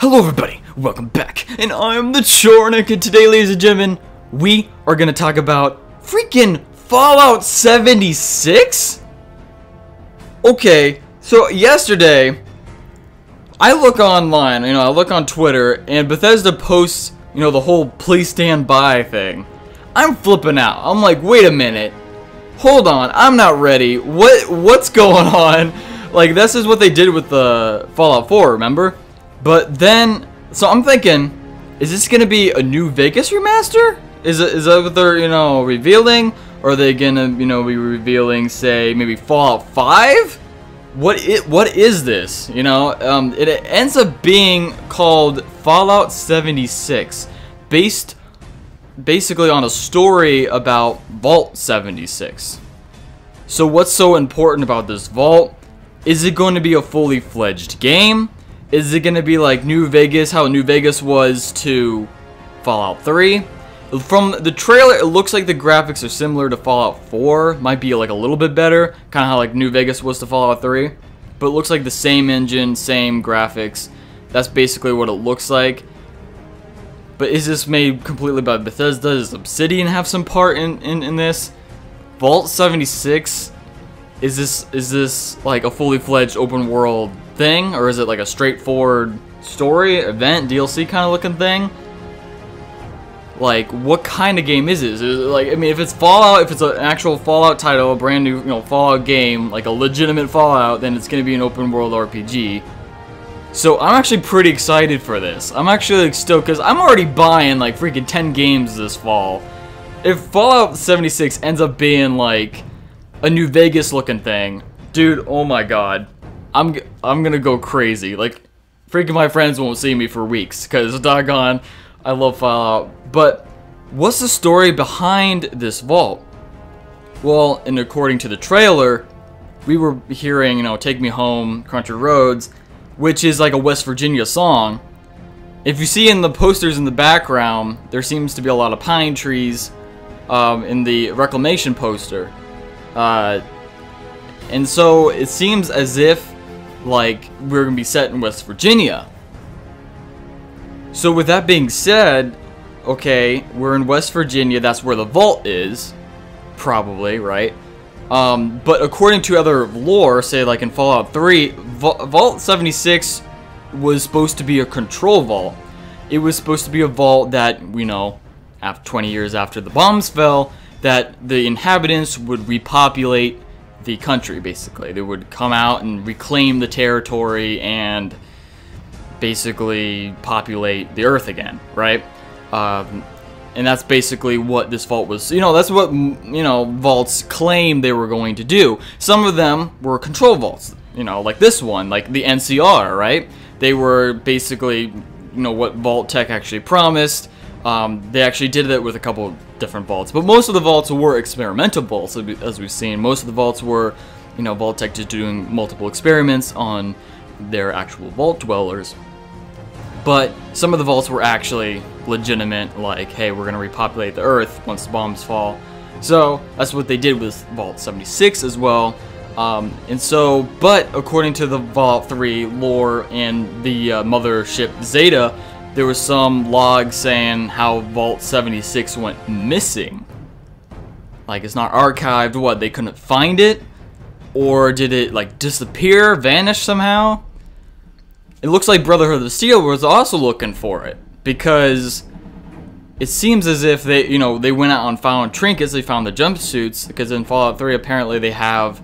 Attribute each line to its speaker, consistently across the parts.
Speaker 1: Hello everybody, welcome back, and I'm TheChornick, and today, ladies and gentlemen, we are gonna talk about freaking Fallout 76? Okay, so yesterday, I look online, I look on Twitter, and Bethesda posts, the whole please stand by thing. I'm flipping out. I'm like, wait a minute, hold on, I'm not ready, what's going on? Like, this is what they did with the Fallout 4, remember? But then, so I'm thinking, is this gonna be a New Vegas remaster? Is that what they're, revealing? Or are they gonna, be revealing, say, maybe Fallout 5? What is this? It ends up being called Fallout 76, based basically on a story about Vault 76. So what's so important about this vault? Is it going to be a fully fledged game? Is it going to be like New Vegas, how New Vegas was to Fallout 3? From the trailer, it looks like the graphics are similar to Fallout 4. Might be like a little bit better, kind of how like New Vegas was to Fallout 3. But it looks like the same engine, same graphics. That's basically what it looks like. But is this made completely by Bethesda? Does Obsidian have some part in this? Vault 76? Is this like a fully fledged open world thing, or is it like a straightforward story, event, DLC kind of looking thing? Like, what kind of game is it? Is it like, if it's Fallout, if it's an actual Fallout title, a brand new, Fallout game, like a legitimate Fallout, then it's gonna be an open world RPG. So I'm actually pretty excited for this. I'm actually like stoked because I'm already buying like freaking 10 games this fall. If Fallout 76 ends up being like a New Vegas looking thing, dude, oh my god, I'm gonna go crazy. Like, freaking my friends won't see me for weeks because doggone, I love Fallout. But what's the story behind this vault? Well, and according to the trailer, we were hearing, Take Me Home, Country Roads, which is like a West Virginia song. If you see in the posters in the background, there seems to be a lot of pine trees in the reclamation poster. And so it seems as if like we're gonna be set in West Virginia. So with that being said, okay, we're in West Virginia, that's where the vault is, probably, right? But according to other lore, say like in Fallout 3, Vault 76 was supposed to be a control vault. It was supposed to be a vault that, after 20 years after the bombs fell, that the inhabitants would repopulate the country, basically. They would come out and reclaim the territory and basically populate the earth again, right? And that's basically what this vault was, that's what, vaults claim they were going to do. Some of them were control vaults, like this one, like the NCR, right? They were basically, what Vault Tech actually promised. They actually did it with a couple different vaults, but most of the vaults were experimental vaults, as we've seen. Most of the vaults were, Vault Tech just doing multiple experiments on their actual vault dwellers. But some of the vaults were actually legitimate, like, hey, we're going to repopulate the Earth once the bombs fall. So that's what they did with Vault 76 as well. But according to the Fallout 3 lore and the mothership Zeta, there was some log saying how Vault 76 went missing. Like, it's not archived, what, they couldn't find it? Or did it, like, disappear, vanish somehow? It looks like Brotherhood of Steel was also looking for it, because it seems as if they, they went out and found trinkets, they found the jumpsuits, because in Fallout 3 apparently they have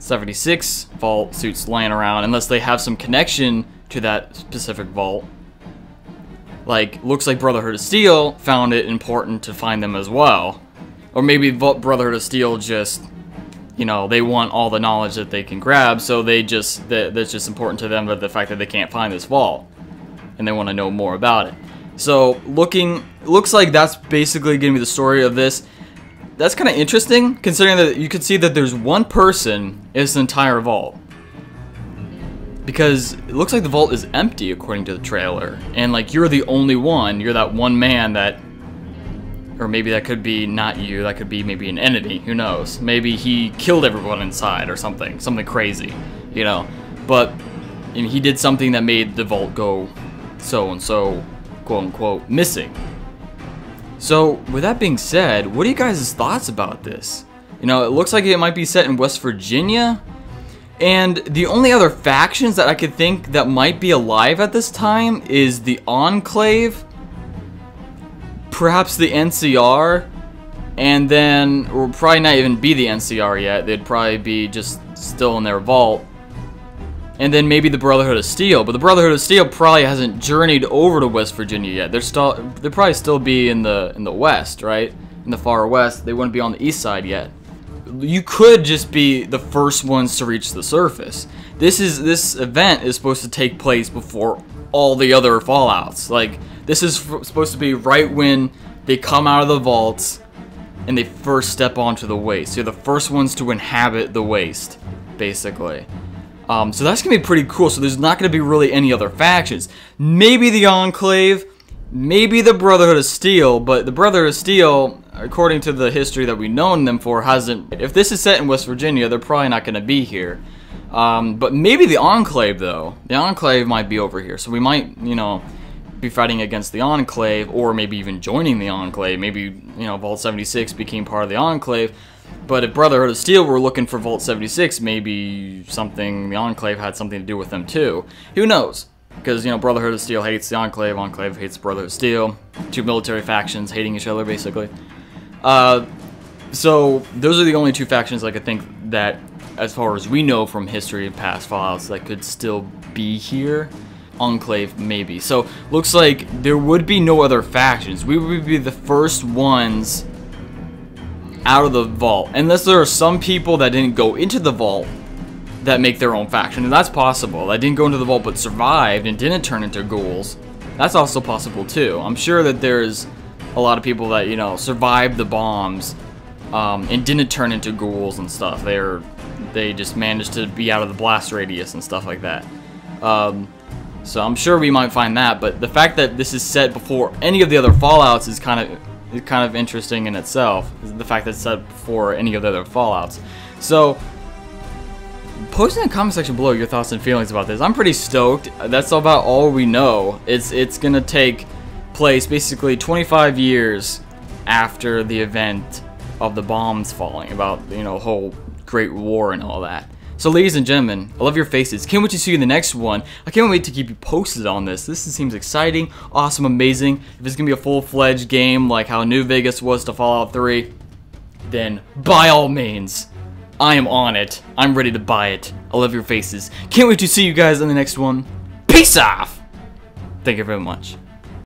Speaker 1: 76 vault suits laying around, unless they have some connection to that specific vault. Like, looks like Brotherhood of Steel found it important to find them as well. Or maybe Brotherhood of Steel just, they want all the knowledge that they can grab, so that's just important to them, but the fact that they can't find this vault. And they want to know more about it. So, looks like that's basically going to be the story of this. That's kind of interesting, considering that you can see that there's one person in this entire vault. Because it looks like the vault is empty according to the trailer, and like you're the only one, you're that one man that, or maybe that could be not you, that could be maybe an entity, who knows, maybe he killed everyone inside or something crazy, but he did something that made the vault go so-and-so, quote-unquote, missing. So, with that being said, what are you guys' thoughts about this? You know, it looks like it might be set in West Virginia, and the only other factions that I could think that might be alive at this time is the Enclave, perhaps the NCR, and then, it will probably not even be the NCR yet, they'd probably be just still in their vault. And then maybe the Brotherhood of Steel, but the Brotherhood of Steel probably hasn't journeyed over to West Virginia yet. They'll probably still be in the west, right? In the far west. They wouldn't be on the east side yet. You could just be the first ones to reach the surface. This event is supposed to take place before all the other Fallouts. Like, this is supposed to be right when they come out of the vaults and they first step onto the waste. You're the first ones to inhabit the waste, basically. So that's going to be pretty cool. So there's not going to be really any other factions. Maybe the Enclave, maybe the Brotherhood of Steel, but the Brotherhood of Steel, according to the history that we've known them for, hasn't... If this is set in West Virginia, they're probably not going to be here. But maybe the Enclave, though. The Enclave might be over here. So we might, you know, be fighting against the Enclave, or maybe even joining the Enclave. Maybe, you know, Vault 76 became part of the Enclave. But if Brotherhood of Steel were looking for Vault 76, maybe something, the Enclave had something to do with them too. Who knows? Because, you know, Brotherhood of Steel hates the Enclave, Enclave hates Brotherhood of Steel. Two military factions hating each other, basically. So, those are the only two factions I could think that, as far as we know from history and past Fallouts, that could still be here. Enclave, maybe. So, looks like there would be no other factions. We would be the first ones out of the vault, unless there are some people that didn't go into the vault that make their own faction, and that's possible. That didn't go into the vault but survived and didn't turn into ghouls. That's also possible too. I'm sure that there's a lot of people that, you know, survived the bombs and didn't turn into ghouls and stuff. They just managed to be out of the blast radius and stuff like that. So I'm sure we might find that, but the fact that this is set before any of the other Fallouts is kind of interesting in itself. The fact that it's set before any of the other Fallouts. So, post in the comment section below your thoughts and feelings about this. I'm pretty stoked. That's about all we know. It's gonna take place basically 25 years after the event of the bombs falling. About, you know, the whole Great War and all that. So, ladies and gentlemen, I love your faces. Can't wait to see you in the next one. I can't wait to keep you posted on this. This seems exciting, awesome, amazing. If it's going to be a full-fledged game like how New Vegas was to Fallout 3, then by all means, I am on it. I'm ready to buy it. I love your faces. Can't wait to see you guys in the next one. Peace off! Thank you very much.